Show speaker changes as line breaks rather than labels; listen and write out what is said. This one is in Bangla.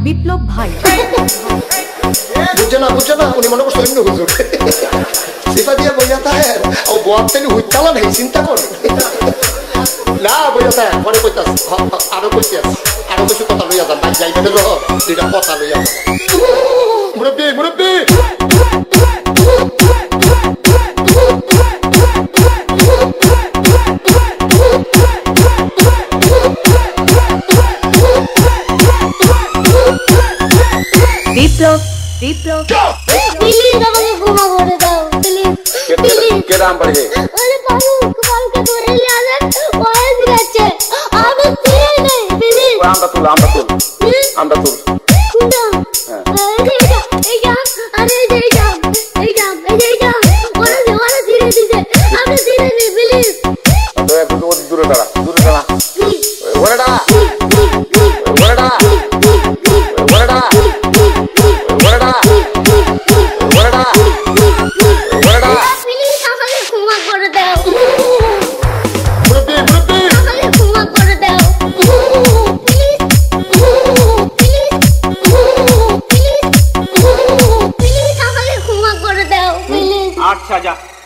বিপ্লব ভাই
বুঝছে না উনি মনে করছেন হুজুর সিফা দিয়ে বইয়া থাকে ও বয়াতে হুইতালা নেই চিন্তা করে না বইয়া থাকে পরে কইতাছ আরো কইতাছ আরো কিছু কথা লইয়া যান ভাই যাইতে দেব দুইটা কথা লইয়া যান মুরব্বি
বিপ্লব
প্লিজ আমাকে ক্ষমা করে দাও প্লিজ
কেরাম পড়ে
আরে বাবু কালকে ধরে নিয়ে আসেন ওই দিচ্ছে আমি চিনি নেই প্লিজ
আমরা তুল
কোনটা এই যা আরে এই যা ওরা ধীরে দিছে আমি ধীরে নি প্লিজ
তো একটু দূরে দাঁড়া ওরেডা
अच्छा जा।